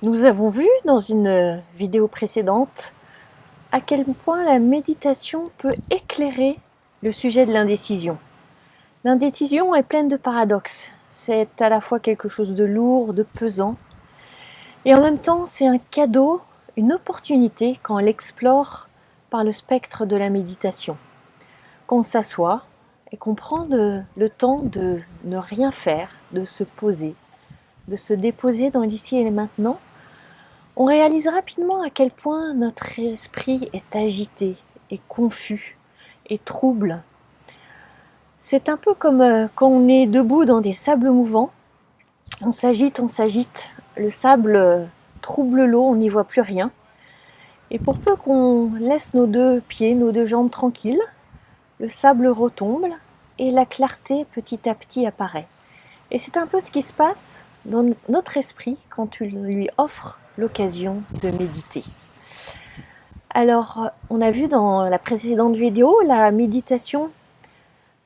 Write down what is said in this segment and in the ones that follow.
Nous avons vu dans une vidéo précédente à quel point la méditation peut éclairer le sujet de l'indécision. L'indécision est pleine de paradoxes. C'est à la fois quelque chose de lourd, de pesant, et en même temps c'est un cadeau, une opportunité quand on l'explore par le spectre de la méditation. Quand on s'assoit et qu'on prend le temps de ne rien faire, de se poser, de se déposer dans l'ici et le maintenant, on réalise rapidement à quel point notre esprit est agité, est confus, est trouble. C'est un peu comme quand on est debout dans des sables mouvants. On s'agite, le sable trouble l'eau, on n'y voit plus rien. Et pour peu qu'on laisse nos deux pieds, nos deux jambes tranquilles, le sable retombe et la clarté petit à petit apparaît. Et c'est un peu ce qui se passe dans notre esprit quand tu lui offres l'occasion de méditer. Alors, on a vu dans la précédente vidéo, la méditation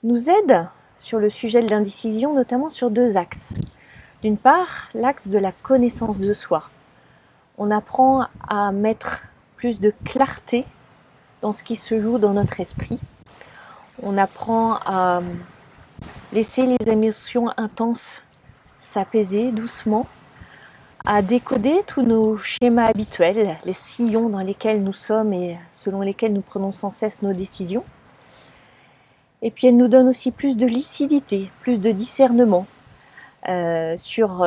nous aide sur le sujet de l'indécision, notamment sur deux axes. D'une part, l'axe de la connaissance de soi. On apprend à mettre plus de clarté dans ce qui se joue dans notre esprit. On apprend à laisser les émotions intenses s'apaiser doucement, à décoder tous nos schémas habituels, les sillons dans lesquels nous sommes et selon lesquels nous prenons sans cesse nos décisions. Et puis elle nous donne aussi plus de lucidité, plus de discernement sur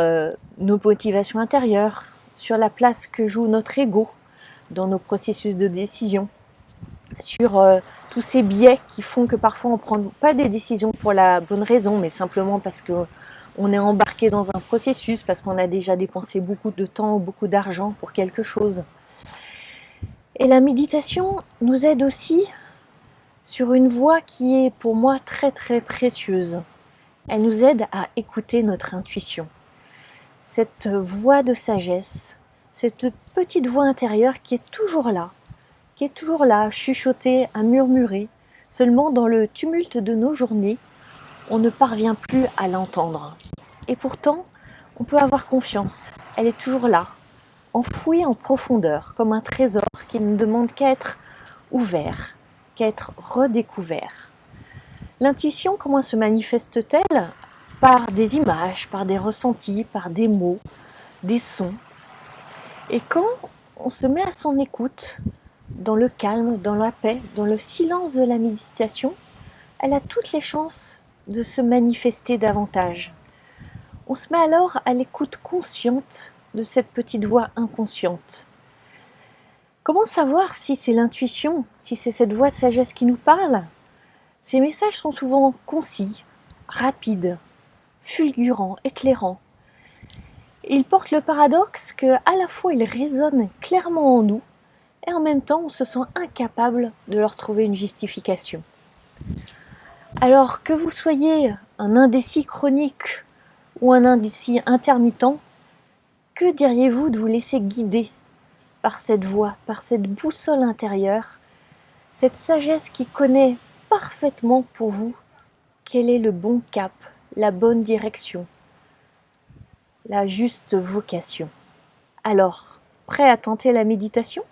nos motivations intérieures, sur la place que joue notre ego dans nos processus de décision, sur tous ces biais qui font que parfois on ne prend pas des décisions pour la bonne raison, mais simplement parce qu'on est embarqué dans un processus, parce qu'on a déjà dépensé beaucoup de temps ou beaucoup d'argent pour quelque chose. Et la méditation nous aide aussi sur une voie qui est pour moi très très précieuse. Elle nous aide à écouter notre intuition. Cette voix de sagesse, cette petite voix intérieure qui est toujours là, à chuchoter, à murmurer. Seulement dans le tumulte de nos journées, on ne parvient plus à l'entendre. Et pourtant, on peut avoir confiance. Elle est toujours là, enfouie en profondeur, comme un trésor qui ne demande qu'à être ouvert, qu'à être redécouvert. L'intuition, comment se manifeste-t-elle? Par des images, par des ressentis, par des mots, des sons. Et quand on se met à son écoute, dans le calme, dans la paix, dans le silence de la méditation, elle a toutes les chances de se manifester davantage. On se met alors à l'écoute consciente de cette petite voix inconsciente. Comment savoir si c'est l'intuition, si c'est cette voix de sagesse qui nous parle? Ces messages sont souvent concis, rapides, fulgurants, éclairants. Ils portent le paradoxe qu'à la fois ils résonnent clairement en nous, et en même temps on se sent incapable de leur trouver une justification. Alors que vous soyez un indécis chronique ou un indécis intermittent, que diriez-vous de vous laisser guider par cette voix, par cette boussole intérieure, cette sagesse qui connaît parfaitement pour vous quel est le bon cap, la bonne direction, la juste vocation? Alors, prêt à tenter la méditation ?